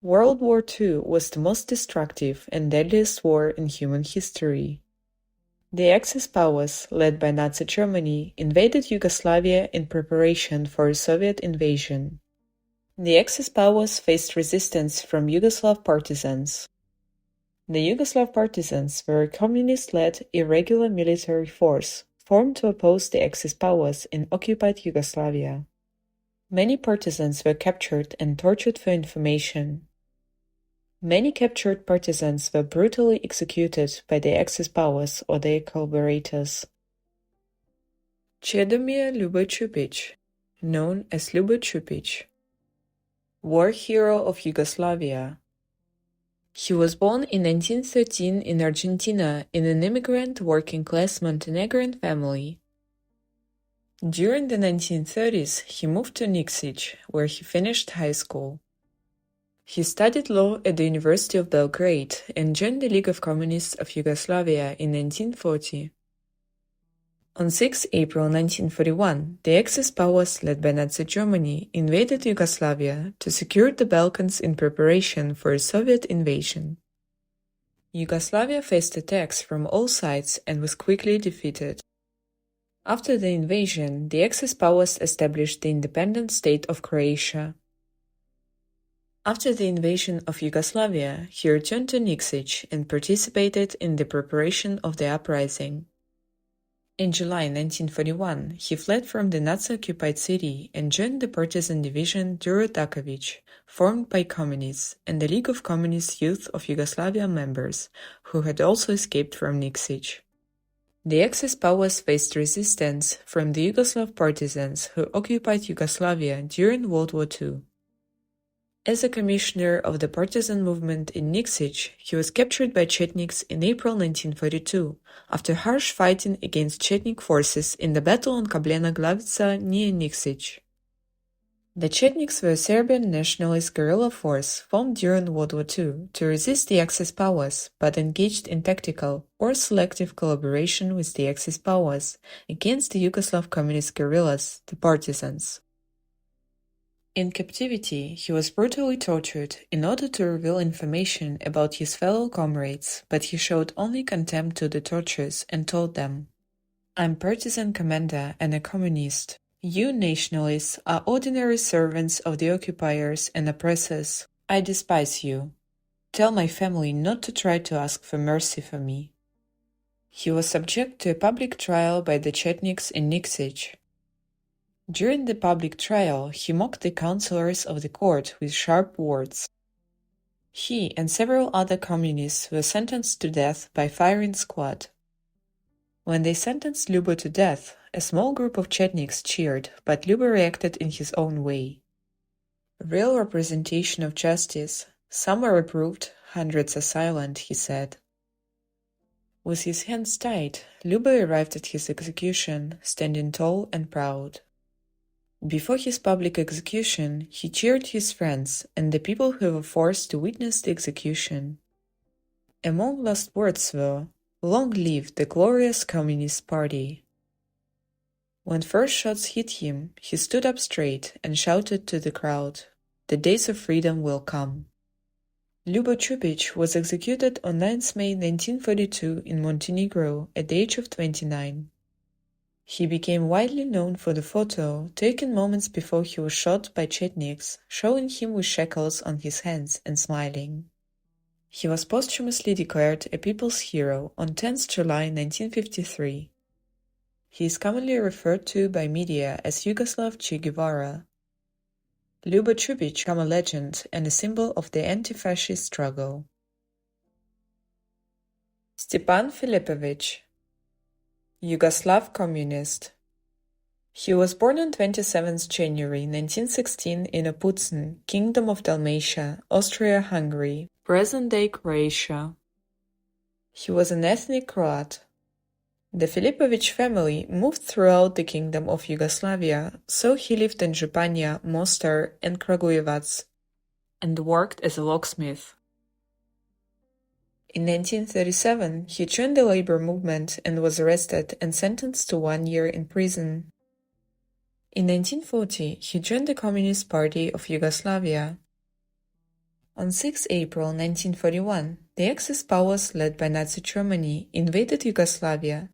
World War II was the most destructive and deadliest war in human history. The Axis powers, led by Nazi Germany, invaded Yugoslavia in preparation for a Soviet invasion. The Axis powers faced resistance from Yugoslav Partisans. The Yugoslav Partisans were a communist-led irregular military force formed to oppose the Axis powers in occupied Yugoslavia. Many partisans were captured and tortured for information. Many captured partisans were brutally executed by the Axis powers or their collaborators. Chetdomir Ljubo Cupić, known as Ljubo Čupić, War Hero of Yugoslavia. He was born in 1913 in Argentina in an immigrant working-class Montenegrin family. During the 1930s, he moved to Nikšić, where he finished high school. He studied law at the University of Belgrade and joined the League of Communists of Yugoslavia in 1940. On 6 April 1941, the Axis powers led by Nazi Germany invaded Yugoslavia to secure the Balkans in preparation for a Soviet invasion. Yugoslavia faced attacks from all sides and was quickly defeated. After the invasion, the Axis powers established the Independent State of Croatia. After the invasion of Yugoslavia, he returned to Nikšić and participated in the preparation of the uprising. In July 1941, he fled from the Nazi-occupied city and joined the partisan division Đuro Đaković, formed by communists and the League of Communist Youth of Yugoslavia members, who had also escaped from Nikšić. The Axis powers faced resistance from the Yugoslav partisans who occupied Yugoslavia during World War II. As a commissioner of the partisan movement in Nikšić, he was captured by Chetniks in April 1942, after harsh fighting against Chetnik forces in the battle on Kablena Glavica near Nikšić. The Chetniks were a Serbian nationalist guerrilla force formed during World War II to resist the Axis powers, but engaged in tactical or selective collaboration with the Axis powers against the Yugoslav communist guerrillas, the Partisans. In captivity, he was brutally tortured in order to reveal information about his fellow comrades, but he showed only contempt to the torturers and told them, "I'm partisan commander and a communist. You nationalists are ordinary servants of the occupiers and oppressors. I despise you. Tell my family not to try to ask for mercy for me." He was subject to a public trial by the Chetniks in Nikšić. During the public trial, he mocked the counselors of the court with sharp words. He and several other communists were sentenced to death by firing squad. When they sentenced Ljubo to death, a small group of Chetniks cheered, but Ljubo reacted in his own way. Real representation of justice. Some are approved, hundreds are silent, he said. With his hands tied, Ljubo arrived at his execution, standing tall and proud. Before his public execution, he cheered his friends and the people who were forced to witness the execution. Among last words were, "Long live the glorious Communist Party." When first shots hit him, he stood up straight and shouted to the crowd, "The days of freedom will come." Ljubo Čupić was executed on 9 May 1942 in Montenegro at the age of 29. He became widely known for the photo taken moments before he was shot by Chetniks, showing him with shackles on his hands and smiling. He was posthumously declared a People's Hero on 10 July 1953. He is commonly referred to by media as Yugoslav Che Guevara. Ljubo Čupić became a legend and a symbol of the anti-fascist struggle. Stjepan Filipović, Yugoslav communist. He was born on 27 January 1916 in Opuzin, Kingdom of Dalmatia, Austria-Hungary, present-day Croatia. He was an ethnic Croat. The Filipović family moved throughout the Kingdom of Yugoslavia, so he lived in Županja, Mostar, and Kragujevac, and worked as a locksmith. In 1937, he joined the labor movement and was arrested and sentenced to 1 year in prison. In 1940, he joined the Communist Party of Yugoslavia. On 6 April 1941, the Axis powers led by Nazi Germany invaded Yugoslavia.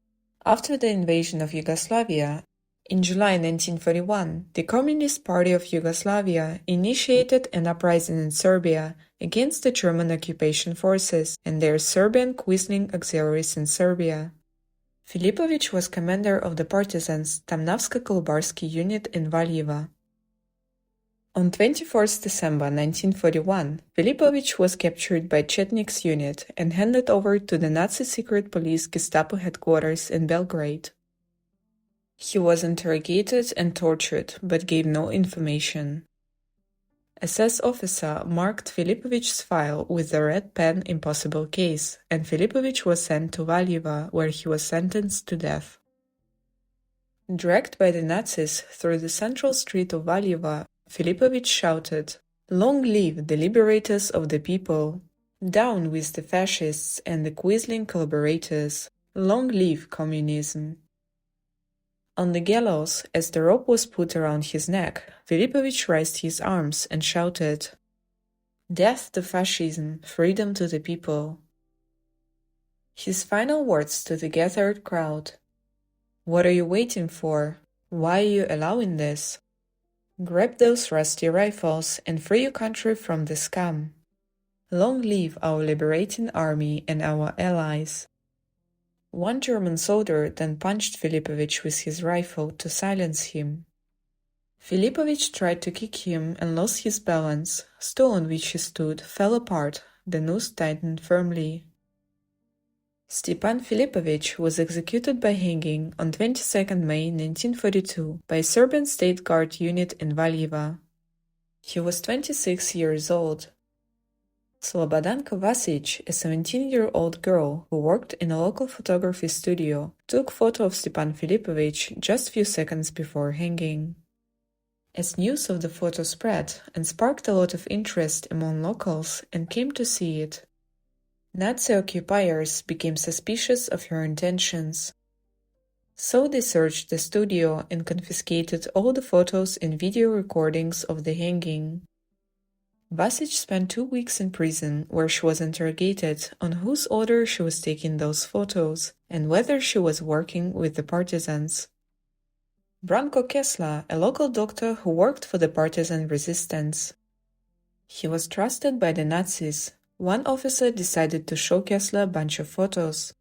After the invasion of Yugoslavia, in July 1941, the Communist Party of Yugoslavia initiated an uprising in Serbia against the German occupation forces and their Serbian Quisling auxiliaries in Serbia. Filipović was commander of the Partisans Tamnavsko-Kolubarski unit in Valjevo. On 21 December 1941, Filipović was captured by Chetniks unit and handed over to the Nazi secret police Gestapo headquarters in Belgrade. He was interrogated and tortured, but gave no information. SS officer marked Filipović's file with the red pen "Impossible Case", and Filipović was sent to Valjevo, where he was sentenced to death. Dragged by the Nazis through the central street of Valjevo, Filipović shouted, "Long live the liberators of the people! Down with the fascists and the Quisling collaborators! Long live communism!" On the gallows, as the rope was put around his neck, Filipović raised his arms and shouted, "Death to fascism, freedom to the people!" His final words to the gathered crowd: "What are you waiting for? Why are you allowing this? Grab those rusty rifles and free your country from the scum. Long live our liberating army and our allies." One German soldier then punched Filipović with his rifle to silence him. Filipović tried to kick him and lost his balance. Stool on which he stood fell apart, the noose tightened firmly. Stjepan Filipović was executed by hanging on 22 May 1942 by Serbian State Guard unit in Valjevo. He was 26 years old. Slobodanka Vasić, a 17-year-old girl who worked in a local photography studio, took photo of Stjepan Filipović just few seconds before hanging. As news of the photo spread and sparked a lot of interest among locals and came to see it, Nazi occupiers became suspicious of her intentions. So they searched the studio and confiscated all the photos and video recordings of the hanging. Vasić spent 2 weeks in prison, where she was interrogated on whose order she was taking those photos and whether she was working with the partisans. Branko Kesla, a local doctor who worked for the partisan resistance. He was trusted by the Nazis. One officer decided to show Kesla a bunch of photos.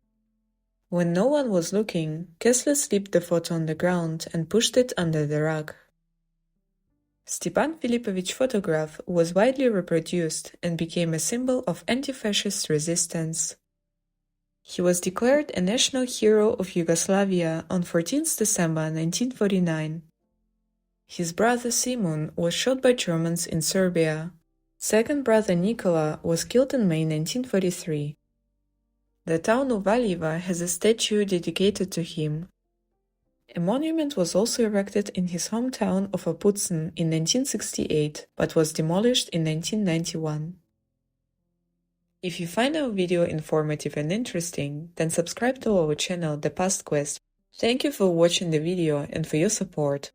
When no one was looking, Kesla slipped the photo on the ground and pushed it under the rug. Stjepan Filipović photograph was widely reproduced and became a symbol of anti-fascist resistance. He was declared a national hero of Yugoslavia on 14 December 1949. His brother Simon was shot by Germans in Serbia. Second brother Nikola was killed in May 1943. The town of Valjevo has a statue dedicated to him. A monument was also erected in his hometown of Apucen in 1968, but was demolished in 1991. If you find our video informative and interesting, then subscribe to our channel The Past Quest. Thank you for watching the video and for your support.